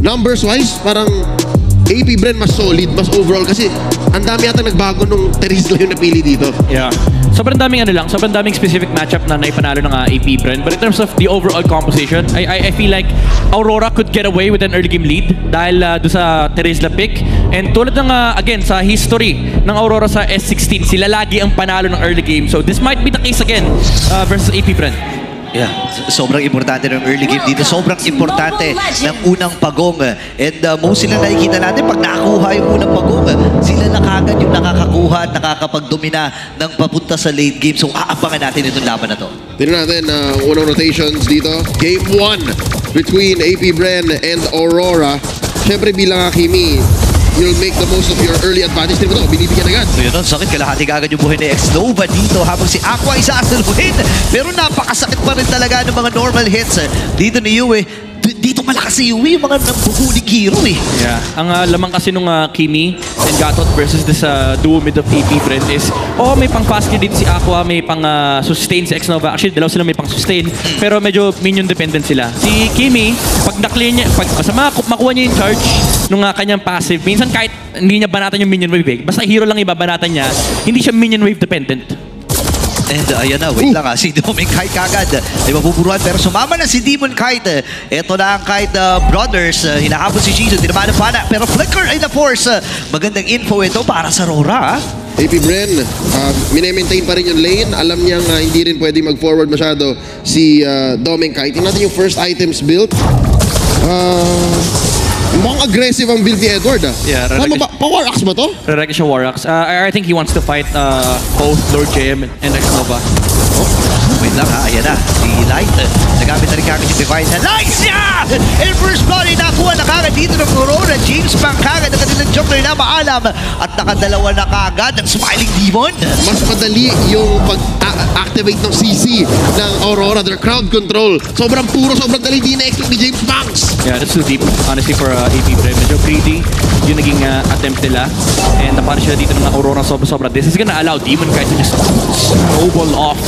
numbers-wise, parang AP Bren mas solid, mas overall kasi ang dami yata nagbago nung Therese lang yung napili dito. Yeah. Sobrang daming sobrang daming specific matchup na naipanalo ng AP Bren. But in terms of the overall composition, I feel like Aurora could get away with an early game lead dahil doon sa Therese la pick. And tulad ng, again, sa history ng Aurora sa S16, sila lagi ang panalo ng early game. So this might be the case again versus AP Bren. Yeah, sobrang importante ng early game dito. Sobrang importante ng unang pagong. And most sila nakikita natin, pag nakakuha yung unang pagong, sila na kagad yung nakakakuha at nakakapagdomina ng papunta sa late game. So aabangan natin itong laban na to. Tignan natin unang rotations dito. Game 1 between AP Bren and Aurora. Siyempre bilang Kimi, you'll make the most of your early advantage. Tignan mo ito, binibigyan agad. So yun, sakit. Kalahati agad yung buhay ni Xnova dito habang si Aqua isa asaluhin. Pero napakasakit pa rin talaga ng mga normal hits dito ni Yue. Dito malakas si Yue, yung mga nambuhuling hero eh. Yeah. Ang lamang kasi nung Kimi and Gatot versus this duo mid of AP Bren is, may pang fast kill dito si Aqua, may pang sustain si Xnova. Actually, dalaw sila may pang sustain. Pero medyo minion dependent sila. Si Kimi, pag na-clear niya, pag makuha niya yung charge nung kanyang passive, minsan kahit hindi niya banatan yung minion wave, basta hero lang ibabanatan niya, hindi siya minion wave dependent. And ayan na, wait lang si Demon Kite kagad. Ay mapupuruan pero sumama na si Demon Kite. Ito na ang Kite Brothers. Hinahabol si Shizu, tinamana pa na. Pero Flicker ay na-force. Magandang info ito para sa Aurora. AP Bren, minemaintain pa rin yung lane. Alam niyang hindi rin pwede mag-forward masyado si Domeng Kite. Tingnan natin yung first items built. Mukhang aggressive ang build ni Edward Yeah, tama ba? Pa-War Axe ba to? Rarek siya War Axe. I think he wants to fight both Lord JM and Xnova. Wait lang ayan na. Si Light. Nagamit na rin kagad yung divine na Lights niya! And first blood ay nakuha na kagad dito ng Aurora. James Pang kagad ang kanilang joker na maalam. At nakadalawa na kagad ng Smiling Demon. Mas madali yung pag-activate ng CC ng Aurora. Their crowd control. Sobrang dali din na-expect ni James Banks. Yeah, that's too deep. Honestly, for AP Bren, medyo greedy yung naging attempt nila. And napanish sila dito ng Aurora sobra-sobra. This is gonna allow Demon Kite to just snowball off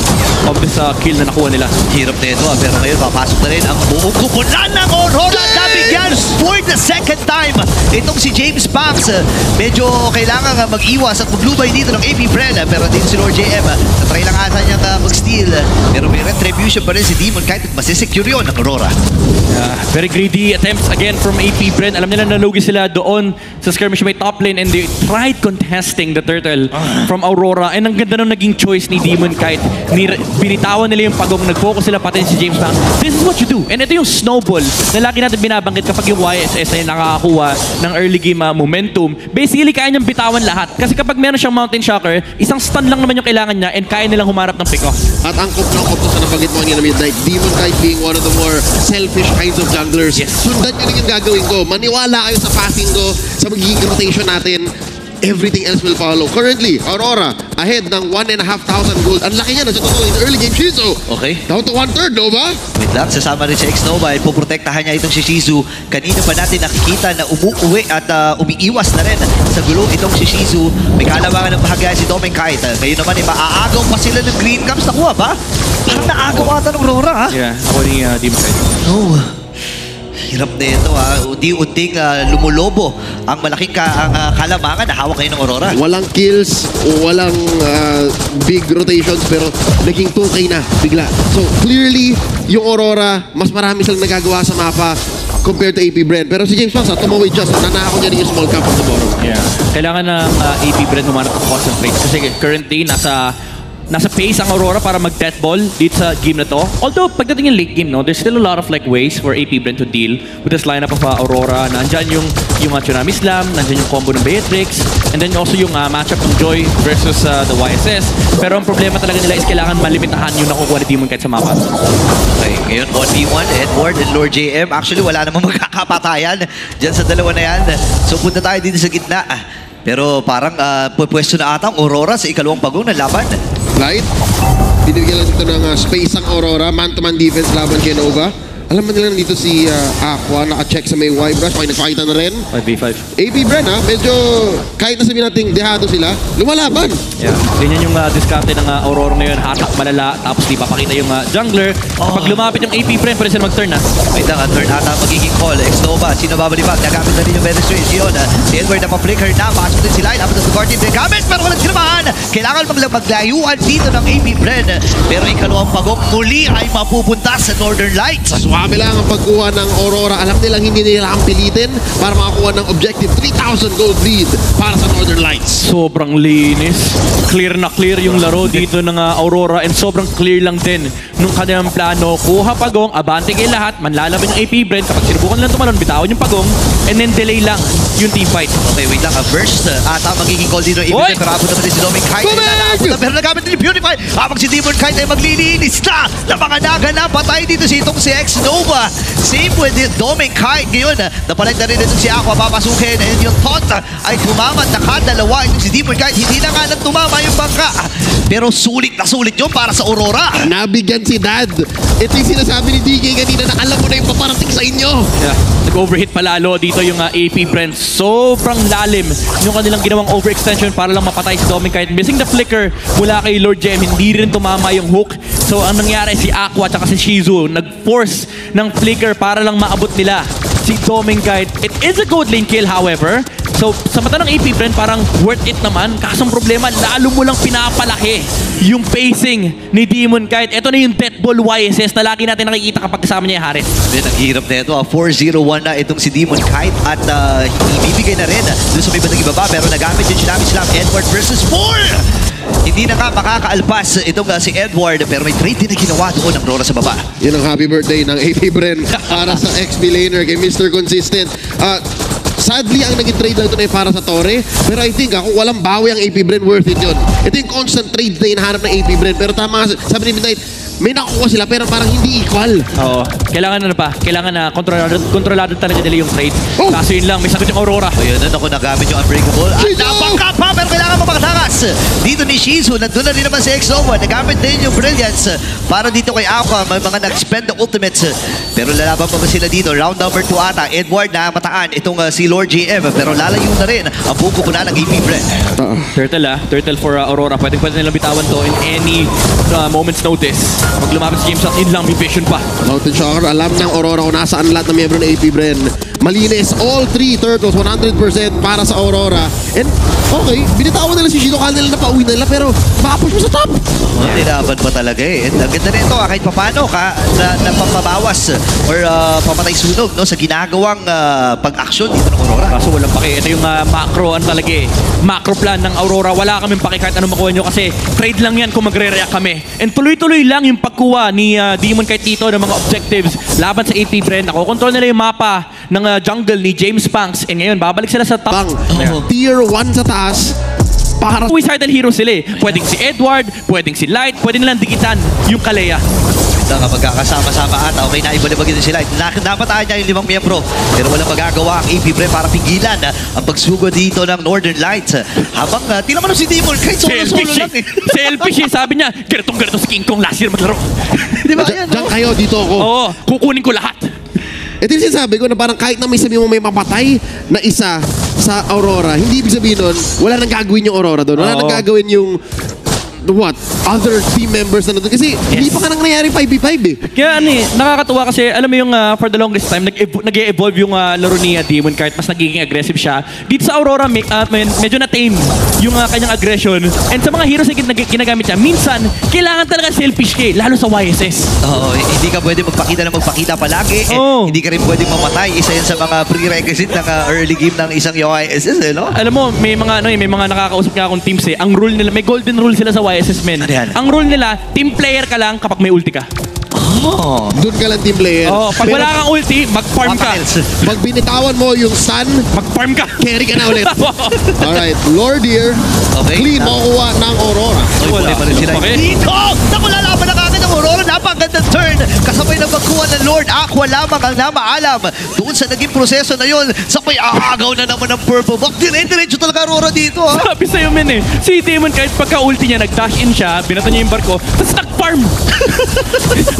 of this kill na nakuha nila. Hirap na ito pero ngayon papasok na rin ang buong kupunan ng Aurora. Nabigyan for the second time. Itong si James Banks. Medyo kailangan mag-iwas at maglubay dito ng AP Bren. Pero dito si Lord JM. Natry lang ata niyang mag-steal. Pero may retribution pa rin si Demon Kite at masisecure yun ng Aurora. Very greedy attempts again from AP Bren. Alam nila nalugi sila doon sa skirmish may top lane and they tried contesting the turtle from Aurora. And ang ganda nung naging choice ni Demon Kite. Binitawan nila yung pagong, nag-focus sila pati si James Banks. This is what you do. And ito yung snowball na lagi natin binabanggit kapag yung YSS ay nakakakuha ng early game momentum. Basically, kaya niyang bitawan lahat. Kasi kapag meron siyang Mountain Shocker, isang stun lang naman yung kailangan niya and kaya nilang humarap ng pick-off. At angkop to sa nabanggit mo kanina Midnight. Demon Kite being one of the more selfish kinds of junglers. Yes. Sundan nyo lang yung gagawin ko. Maniwala kayo sa passing ko, sa magiging rotation natin. Everything else will follow. Currently, Aurora ahead ng 1,500 gold. Ang laki niya na sa totoo in the early game, Shizu. Okay. Down to 1/3, Nova. Wait lang, sasama rin si Xnova at puprotektahan niya itong si Shizu. Kanina pa natin nakikita na umuuwi at umiiwas na rin sa gulong itong si Shizu. May kalabangan ng bahagya si Domeng Kite. Ngayon naman, maaagaw pa sila ng green camps. Nakuha ba? Parang naagaw ata ng Aurora, ha? Yeah, ako ni Demon Kite. No. Hirap na ito, ha? Unti-unting lumulobo ang malaking kalamangan na hawak ngayon ng Aurora. Walang kills, walang big rotations, pero naging 2K na bigla. So, clearly, yung Aurora, mas marami silang nagagawa sa mapa compared to AP Bren. Pero si James Banks, tumawid siya. So, nanako niya rin yung small cap on the bottom. Yeah. Kailangan ng AP Bren humanap ng concentrate. Kasi currently, nasa pace ang Aurora para mag-death ball dito sa game na to. Although, pagdating yung late game, no, there's still a lot of ways for AP Bren to deal with this lineup of Aurora. Nandyan yung Tsunami Slam, nandyan yung combo ng Beatrix, and then also yung matchup ng Joy versus the YSS. Pero ang problema talaga nila is kailangan malimitahan yung nakukuha ni Demon Kite sa mapa. Okay, ngayon 1v1, Edward and Lord JM. Actually, wala namang magkakapatayan dyan sa dalawa na yan. So, punta tayo dito sa gitna. Pero parang pwesto na ata ang Aurora sa ikalawang pagong ng laban. Light, binibigyan lang dito ng space ang Aurora. Man-to-man defense laban kay Nova. Alam mo nila nandito si Aqua, naka-check sa may Y-brush, okay, nagpakita na rin. 5v5. AP Bren medyo kahit na sabihin natin dehado sila, lumalaban. Yeah. Ganyan yung diskarte ng Aurora ngayon. Hatak malala, tapos di papakita yung jungler. Kapag lumapit yung AP Bren, pwede sila mag-turn Wait lang, turn ata magiging call. X-Nova, sino babalibag? Nagamit na rin yung penetration. Si Edward na pa-flicker na, pasok din sila. Dapat sa core team din gamit, pero walang sinamahan. Kailangan maglayuan dito ng AP Bren. Pero ikalawang pagok muli ay mapupunta sa Northern Lights. Suwabe lang ang pagkuha ng Aurora. Alam nilang hindi nila ang pilitin para makakuha ng objective 3,000 gold lead para sa Northern Lights. Sobrang linis. Clear na clear yung laro dito ng Aurora and sobrang clear lang din nung kanilang plano. Kuha pagong, abante kayo lahat, manlalaban yung AP Bren. Kapag sinubukan lang tumalon, bitawan yung pagong and then delay lang yung team fight. Okay, wait lang. Burst ata magiging call dito ng AP Oy! Bren. Pero abot naman din si Dominic Kite. Pero nagamit din yung Purify. Habang si Demon Kite ay maglilinis na mga naganap. Patay dito si itong si X-Nova. Same with Dominic Kite. Ngayon, napalit na rin ito si Aqua papasukin. And yung Taunt ay tumama. Nakadalawa itong si Demon Kite. Hindi na nga nang tumama yung bangka. Pero sulit na sulit yun para sa Aurora. Nabigyan si Dad. Ito yung sinasabi ni DK kanina na alam mo na yung paparating sa inyo. Yeah. Nag-overhit palalo dito yung AP Bren. Sobrang lalim yung kanilang ginawang overextension para lang mapatay si Dominic Kite. Missing the flicker mula kay Lord Gem. Hindi rin tumama yung hook. So ang nangyari si Aqua at si Shizu nag-force ng flicker para lang maabot nila si Dominic Kite. It is a gold lane kill however. So sa mata ng AP Bren parang worth it naman. Kasong problema lalo mo lang pinapalaki yung pacing ni Demon Kite. Ito na yung death ball YSS na lagi natin nakikita kapag kasama niya yung Haris. Then, ang hirap na ito. 4-0-1 na itong si Demon Kite at ibibigay na rin doon sa may bandang ibaba. Pero nagamit yung Slam Edward versus 4! Hindi na nga makakaalpas itong si Edward pero may trade din na ginawa doon ng Aurora sa baba. Yun ang happy birthday ng AP Bren para sa XP laner kay Mr. Consistent. Sadly, ang naging trade lang ito na para sa Torre. Pero I think kung walang bawi ang AP Bren, worth it yun. Ito yung constant trade na hinahanap ng AP Bren. Pero tama, sabi ni Midnight, may nakukuha sila pero parang hindi equal. Oo. Kailangan kailangan na kontrolado talaga nila yung trade. Oh! Kaso yun lang, may sagot yung Aurora. Ayun na ako nagamit yung Unbreakable. At Shizu! napangka pa pero kailangan mapakatakas. Dito ni Shizu, nandun na rin naman si X-Nova. Nagamit din yung Brilliance para dito kay Aqua. May mga nag-spend ng ultimates. Pero lalaban pa ba sila dito? Round number 2 ata. Edward na mataan itong si Lord JM. Pero lalayo na rin ang buko po na ng AP Bren. Turtle for Aurora. Pwede nilang bitawan to in any moment's notice. Pag lumapit si James at yun lang, may vision pa. Mountain Shocker, alam ng Aurora kung nasaan lahat ng miyembro ng AP Bren. Malinis, all 3 turtles, 100% para sa Aurora. And okay, binitawan nila si Shido, kala nila na pauwi na nila, pero makapush mo sa top. Tinaban pa talaga eh. And ang ganda nito kahit papano na pampabawas or pamatay sunog no, sa ginagawang pag-action dito ng Aurora. Kaso walang paki. Ito yung macro, talaga eh. Macro plan ng Aurora. Wala kaming paki kahit anong makuha nyo kasi trade lang yan kung magre-react kami. And tuloy-tuloy lang yung pagkuha ni Demon Kite dito ng mga objectives laban sa AP Bren. Nakokontrol nila yung mapa ng jungle ni James Panks. And ngayon, babalik sila sa top. Bang, tier 1 sa taas. Para Suicidal hero sila eh. Pwedeng si Edward, pwedeng si Light, pwede nilang dikitan yung Kalea. Kapag magkakasama-sama ata, okay na ibalibagin din sila. Napataan niya yung 5 miyembro. Pero walang magagawa ang AP Bren para pigilan ang pagsugod dito ng Northern Lights. Habang tila mo si Demon kahit solo-solo lang eh. Selfish eh. Sabi niya, ganitong si King Kong last year maglaro. Di ba? Diyan kayo, dito ako. Oo, kukunin ko lahat. Ito yung sinasabi ko na parang kahit na may sabi mo may mapatay na isa sa Aurora, hindi ibig sabihin nun, wala nang gagawin yung Aurora doon. Wala Oo. nang gagawin yung other team members na nandun. Kasi hindi pa ka nang nangyari 5v5 eh. Kaya nakakatuwa kasi alam mo yung for the longest time nag-evolve yung laro ni Demon Kite, mas nagiging aggressive siya. Dito sa Aurora medyo na-tame yung kanyang aggression. And sa mga heroes na ginagamit niya, minsan kailangan talaga selfish ka lalo sa YSS. Oo, hindi ka pwede magpakita palagi. Oo. Hindi ka rin pwedeng mamatay. Isa yan sa mga prerequisite ng early game ng isang UISS eh, no? Alam mo, may mga nakakausap nga akong teams eh. Ang rule nila, may golden rule sila sa YSS men. Ano yan? Ang rule nila, team player ka lang kapag may ulti ka. Oh. Doon ka lang team player. Oh, pag Pero wala kang ulti, mag-farm ka. pag binitawan mo yung sun, Mag-farm ka. carry ka na ulit. Alright, Lord here, Okay. clean makukuha ng Aurora. Wala pa rin sila. Okay. Dito! Naku, lalaban na kagad ang Aurora. napakagandang turn. Kasabay na magkuha ng Lord Aqua lamang ang namaalam. Doon sa naging proseso na yun, sabay aagaw na naman ng Purple Buck. Dire-diretso talaga Aurora dito. Ha? Sabi sa'yo, men eh. Si Demon kahit pagka-ulti niya, nag-dash in siya, binato niya yung barko, tapos nag-farm.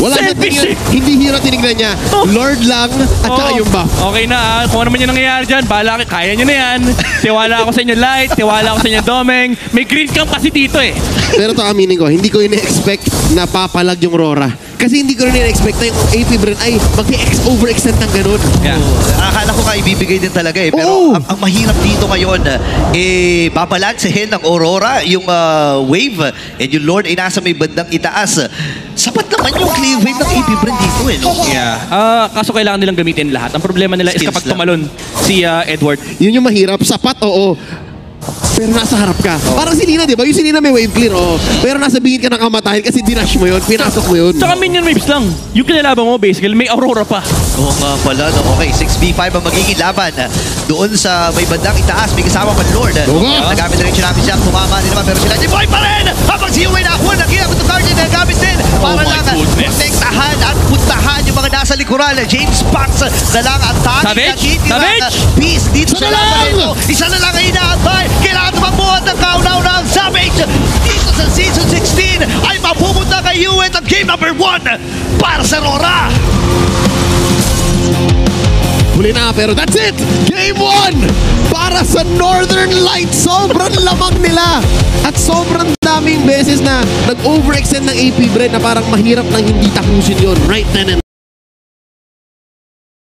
Wala na Selfish tingnan, hindi hero tinignan niya. Lord lang at saka yung buff. Okay na ah. Kung ano man yung nangyayari dyan, bahala kayo. Kaya nyo na yan. Tiwala ako sa inyo Light, tiwala ako sa inyo Domeng. May green camp kasi dito eh. Pero to aminin ko, hindi ko ina-expect na papalag yung Aurora. Kasi hindi ko rin ina-expect na yung AP Bren ay mag-overextend ng ganun. Yeah. Akala ko nga ibibigay din talaga eh. Pero Oo. ang mahirap dito ngayon, babalansehin ng Aurora yung wave and yung Lord ay nasa may bandang itaas. Sapat naman yung clear wave ng AP Bren dito eh. No? Yeah. Kaso kailangan nilang gamitin lahat. Ang problema nila is Skills kapag lang. tumalon si Edward. Yun yung mahirap. Sapat, oo. Pero nasa harap ka. Parang si Lina, di ba? Yung si Lina may wave clear, oo. Pero nasa bingit ka ng kamatayan kasi dinash mo yun, pinasok mo yun. Tsaka minion waves lang. Yung kinalaban mo basically, may Aurora pa. Oo nga pala. No? Okay, 6v5 ang magiging laban. Doon sa may bandang itaas, may kasama man Lord. Oo. Nagamit na rin siya namin siya. Tumama din naman pero sila ni Boy pa rin! Habang si Uwe nakuha, naginamit ng card na nagamit din. Para my lang goodness. protektahan at puntahan yung mga nasa likuran. James Pax na lang ang tanging Savage? natitirang Savage? piece dito Isa sa na laban lang! nito. Isa na lang ang inaantay. Kailangan tumakbuhan ng kaunaw ng Savage. Dito sa Season 16 ay mapupunta kay Uwe at game number 1 para sa Aurora. Huli na, pero that's it! Game 1! Para sa Northern Lights, sobrang lamang nila. At sobrang daming beses na nag-overextend ng AP Bren na parang mahirap nang hindi tapusin yon right then and